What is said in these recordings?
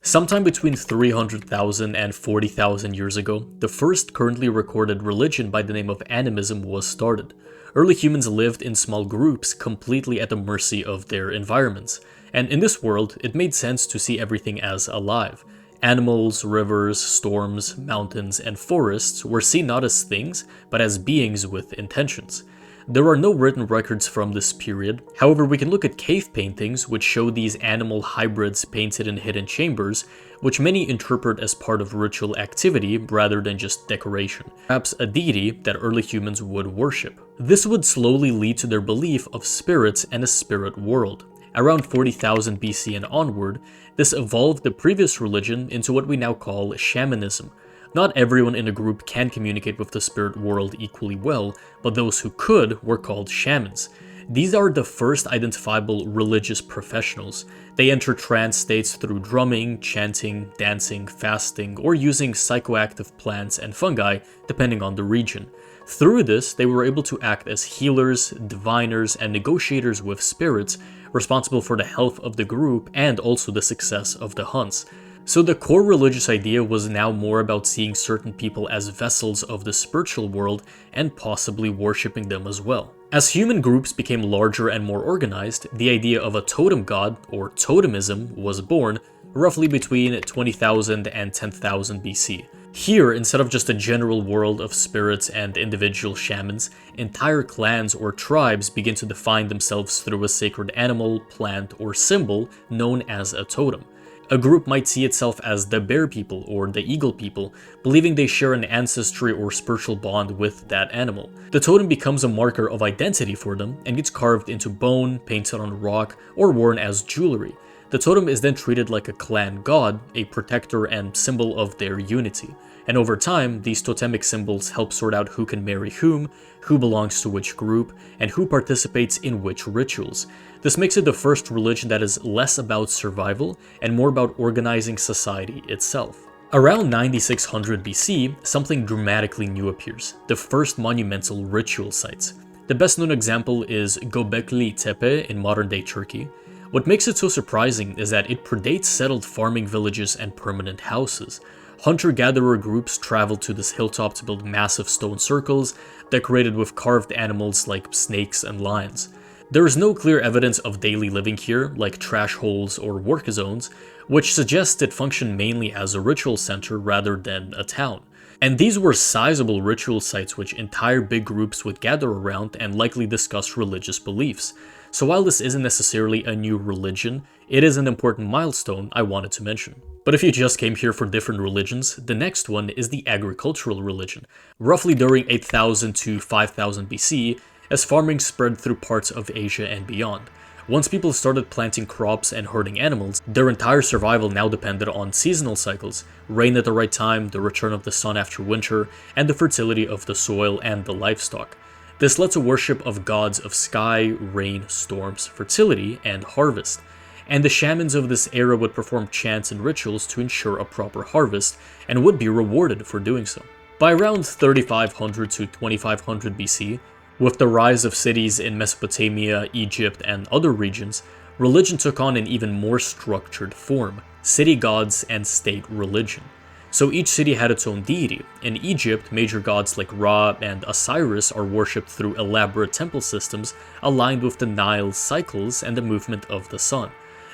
Sometime between 300,000 and 40,000 years ago, the first currently recorded religion by the name of animism was started. Early humans lived in small groups completely at the mercy of their environments, and in this world, it made sense to see everything as alive. Animals, rivers, storms, mountains, and forests were seen not as things, but as beings with intentions. There are no written records from this period, however we can look at cave paintings which show these animal hybrids painted in hidden chambers, which many interpret as part of ritual activity rather than just decoration, perhaps a deity that early humans would worship. This would slowly lead to their belief of spirits and a spirit world. Around 40,000 BC and onward, this evolved the previous religion into what we now call shamanism. Not everyone in a group can communicate with the spirit world equally well, but those who could were called shamans. These are the first identifiable religious professionals. They enter trance states through drumming, chanting, dancing, fasting, or using psychoactive plants and fungi, depending on the region. Through this, they were able to act as healers, diviners, and negotiators with spirits, responsible for the health of the group and also the success of the hunts. So the core religious idea was now more about seeing certain people as vessels of the spiritual world and possibly worshipping them as well. As human groups became larger and more organized, the idea of a totem god, or totemism, was born, roughly between 20,000 and 10,000 BC. Here, instead of just a general world of spirits and individual shamans, entire clans or tribes begin to define themselves through a sacred animal, plant, or symbol known as a totem. A group might see itself as the bear people or the eagle people, believing they share an ancestry or spiritual bond with that animal. The totem becomes a marker of identity for them and gets carved into bone, painted on rock, or worn as jewelry. The totem is then treated like a clan god, a protector and symbol of their unity. And over time, these totemic symbols help sort out who can marry whom, who belongs to which group, and who participates in which rituals. This makes it the first religion that is less about survival and more about organizing society itself. Around 9600 BC, something dramatically new appears: the first monumental ritual sites. The best known example is Göbekli Tepe in modern-day Turkey. What makes it so surprising is that it predates settled farming villages and permanent houses. Hunter-gatherer groups traveled to this hilltop to build massive stone circles, decorated with carved animals like snakes and lions. There is no clear evidence of daily living here, like trash holes or work zones, which suggests it functioned mainly as a ritual center rather than a town. And these were sizable ritual sites which entire big groups would gather around and likely discuss religious beliefs. So while this isn't necessarily a new religion, it is an important milestone I wanted to mention. But if you just came here for different religions, the next one is the agricultural religion, roughly during 8000 to 5000 BC, as farming spread through parts of Asia and beyond. Once people started planting crops and herding animals, their entire survival now depended on seasonal cycles, rain at the right time, the return of the sun after winter, and the fertility of the soil and the livestock. This led to worship of gods of sky, rain, storms, fertility, and harvest. And the shamans of this era would perform chants and rituals to ensure a proper harvest, and would be rewarded for doing so. By around 3500 to 2500 BC, with the rise of cities in Mesopotamia, Egypt, and other regions, religion took on an even more structured form: city gods and state religion. So each city had its own deity. In Egypt, major gods like Ra and Osiris are worshipped through elaborate temple systems aligned with the Nile cycles and the movement of the sun.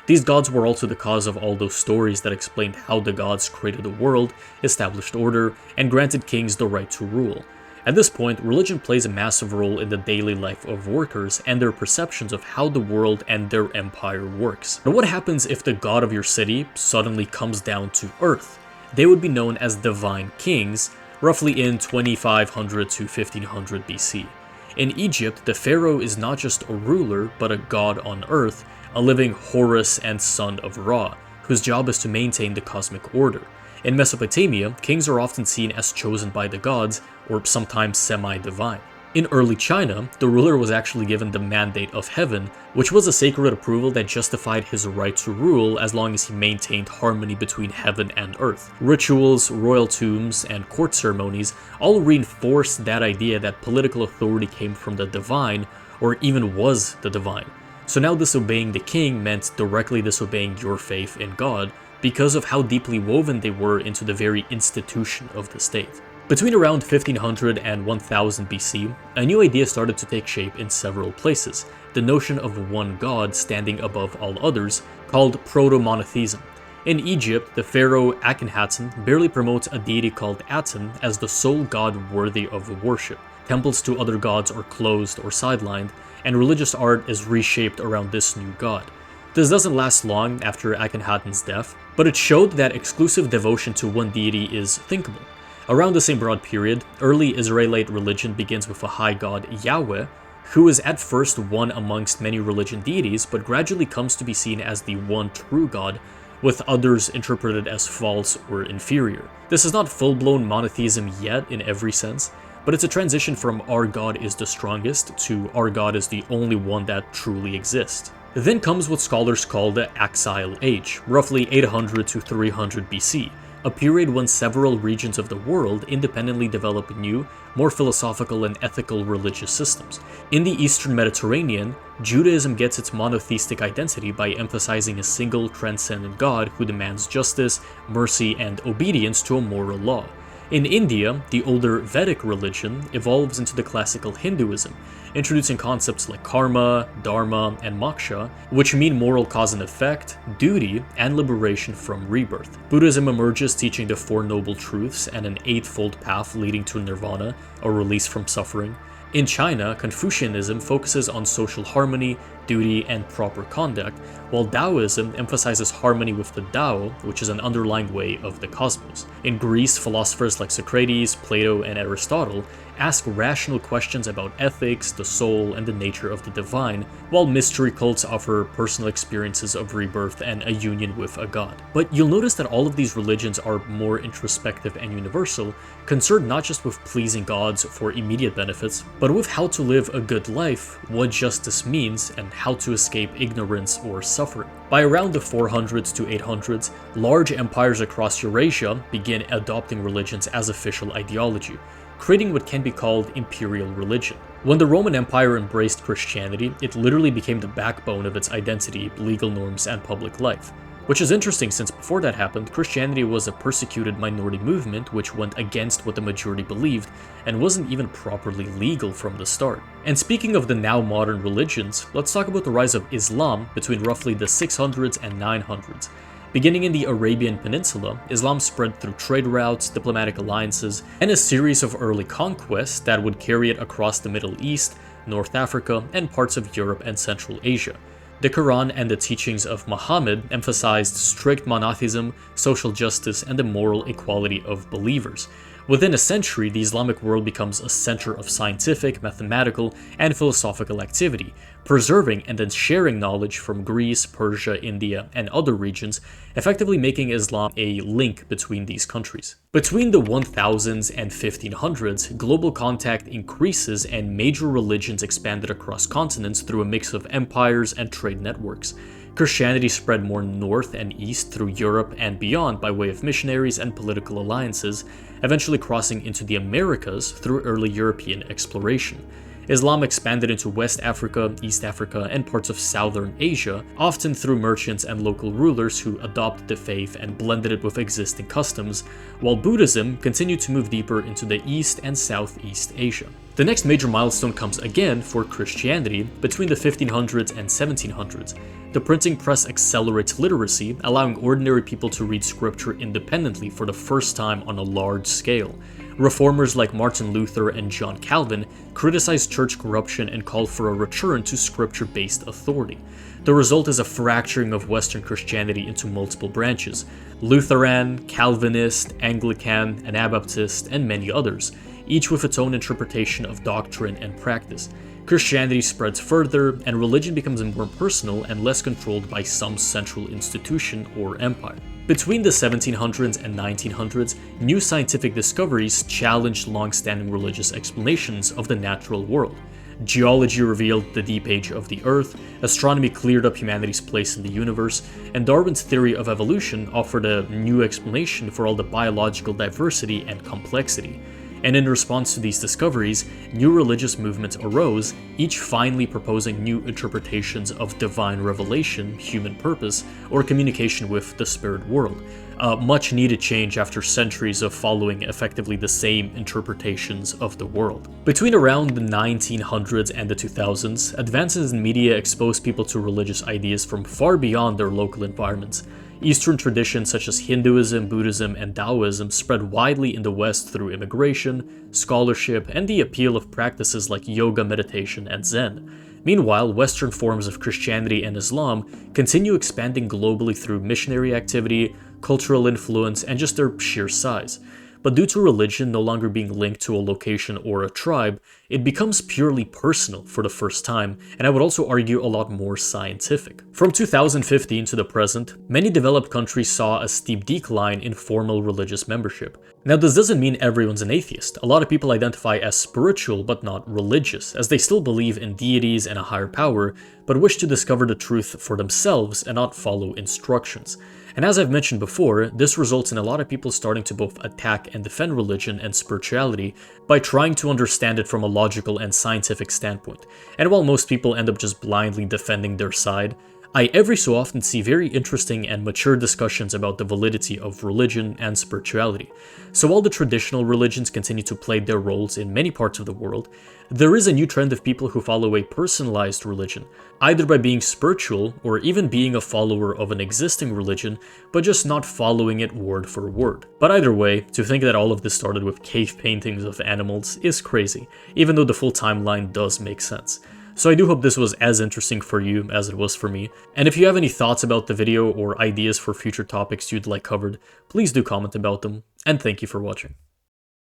These gods were also the cause of all those stories that explained how the gods created the world, established order, and granted kings the right to rule. At this point, religion plays a massive role in the daily life of workers and their perceptions of how the world and their empire works. But what happens if the god of your city suddenly comes down to earth? They would be known as divine kings, roughly in 2500 to 1500 BC. In Egypt, the pharaoh is not just a ruler, but a god on earth, a living Horus and son of Ra, whose job is to maintain the cosmic order. In Mesopotamia, kings are often seen as chosen by the gods, or sometimes semi-divine. In early China, the ruler was actually given the mandate of heaven, which was a sacred approval that justified his right to rule as long as he maintained harmony between heaven and earth. Rituals, royal tombs, and court ceremonies all reinforced that idea that political authority came from the divine, or even was the divine. So now disobeying the king meant directly disobeying your faith in God, because of how deeply woven they were into the very institution of the state. Between around 1500 and 1000 BC, a new idea started to take shape in several places, the notion of one god standing above all others, called Proto-monotheism. In Egypt, the pharaoh Akhenaten barely promotes a deity called Aten as the sole god worthy of worship. Temples to other gods are closed or sidelined, and religious art is reshaped around this new god. This doesn't last long after Akhenaten's death, but it showed that exclusive devotion to one deity is thinkable. Around the same broad period, early Israelite religion begins with a high god Yahweh, who is at first one amongst many religion deities, but gradually comes to be seen as the one true god, with others interpreted as false or inferior. This is not full-blown monotheism yet in every sense, but it's a transition from our god is the strongest to our god is the only one that truly exists. Then comes what scholars call the axial age, roughly 800 to 300 BC, a period when several regions of the world independently develop new, more philosophical and ethical religious systems. In the Eastern Mediterranean, Judaism gets its monotheistic identity by emphasizing a single transcendent God who demands justice, mercy, and obedience to a moral law. In India, the older Vedic religion evolves into the classical Hinduism, introducing concepts like karma, dharma, and moksha, which mean moral cause and effect, duty, and liberation from rebirth. Buddhism emerges teaching the Four Noble Truths and an eightfold path leading to nirvana, or release from suffering. In China, Confucianism focuses on social harmony, duty, and proper conduct, while Taoism emphasizes harmony with the Tao, which is an underlying way of the cosmos. In Greece, philosophers like Socrates, Plato, and Aristotle ask rational questions about ethics, the soul, and the nature of the divine, while mystery cults offer personal experiences of rebirth and a union with a god. But you'll notice that all of these religions are more introspective and universal, concerned not just with pleasing gods for immediate benefits, but with how to live a good life, what justice means, and how to escape ignorance or suffering. By around the 400s to 800s, large empires across Eurasia begin adopting religions as official ideology, creating what can be called imperial religion. When the Roman Empire embraced Christianity, it literally became the backbone of its identity, legal norms, and public life. Which is interesting since before that happened, Christianity was a persecuted minority movement which went against what the majority believed and wasn't even properly legal from the start. And speaking of the now modern religions, let's talk about the rise of Islam between roughly the 600s and 900s. Beginning in the Arabian Peninsula, Islam spread through trade routes, diplomatic alliances, and a series of early conquests that would carry it across the Middle East, North Africa, and parts of Europe and Central Asia. The Quran and the teachings of Muhammad emphasized strict monotheism, social justice, and the moral equality of believers. Within a century, the Islamic world becomes a center of scientific, mathematical, and philosophical activity, preserving and then sharing knowledge from Greece, Persia, India, and other regions, effectively making Islam a link between these countries. Between the 1000s and 1500s, global contact increases and major religions expanded across continents through a mix of empires and trade networks. Christianity spread more north and east through Europe and beyond by way of missionaries and political alliances, eventually crossing into the Americas through early European exploration. Islam expanded into West Africa, East Africa, and parts of Southern Asia, often through merchants and local rulers who adopted the faith and blended it with existing customs, while Buddhism continued to move deeper into the East and Southeast Asia. The next major milestone comes again for Christianity between the 1500s and 1700s. The printing press accelerates literacy, allowing ordinary people to read scripture independently for the first time on a large scale. Reformers like Martin Luther and John Calvin criticized church corruption and called for a return to scripture-based authority. The result is a fracturing of Western Christianity into multiple branches: Lutheran, Calvinist, Anglican, Anabaptist, and many others, each with its own interpretation of doctrine and practice. Christianity spreads further, and religion becomes more personal and less controlled by some central institution or empire. Between the 1700s and 1900s, new scientific discoveries challenged long-standing religious explanations of the natural world. Geology revealed the deep age of the Earth, astronomy cleared up humanity's place in the universe, and Darwin's theory of evolution offered a new explanation for all the biological diversity and complexity. and in response to these discoveries, new religious movements arose, each finally proposing new interpretations of divine revelation, human purpose, or communication with the spirit world. A much needed change after centuries of following effectively the same interpretations of the world. Between around the 1900s and the 2000s, advances in media exposed people to religious ideas from far beyond their local environments. Eastern traditions such as Hinduism, Buddhism, and Taoism spread widely in the West through immigration, scholarship, and the appeal of practices like yoga, meditation, and Zen. Meanwhile, Western forms of Christianity and Islam continue expanding globally through missionary activity, cultural influence, and just their sheer size. But due to religion no longer being linked to a location or a tribe, it becomes purely personal for the first time, and I would also argue a lot more scientific. From 2015 to the present, many developed countries saw a steep decline in formal religious membership. Now, this doesn't mean everyone's an atheist. A lot of people identify as spiritual but not religious, as they still believe in deities and a higher power, but wish to discover the truth for themselves and not follow instructions. And as I've mentioned before, this results in a lot of people starting to both attack and defend religion and spirituality by trying to understand it from a logical and scientific standpoint. And while most people end up just blindly defending their side, I every so often see very interesting and mature discussions about the validity of religion and spirituality. So while the traditional religions continue to play their roles in many parts of the world, there is a new trend of people who follow a personalized religion, either by being spiritual or even being a follower of an existing religion, but just not following it word for word. But either way, to think that all of this started with cave paintings of animals is crazy, even though the full timeline does make sense. So I do hope this was as interesting for you as it was for me, and if you have any thoughts about the video or ideas for future topics you'd like covered, please do comment about them, and thank you for watching.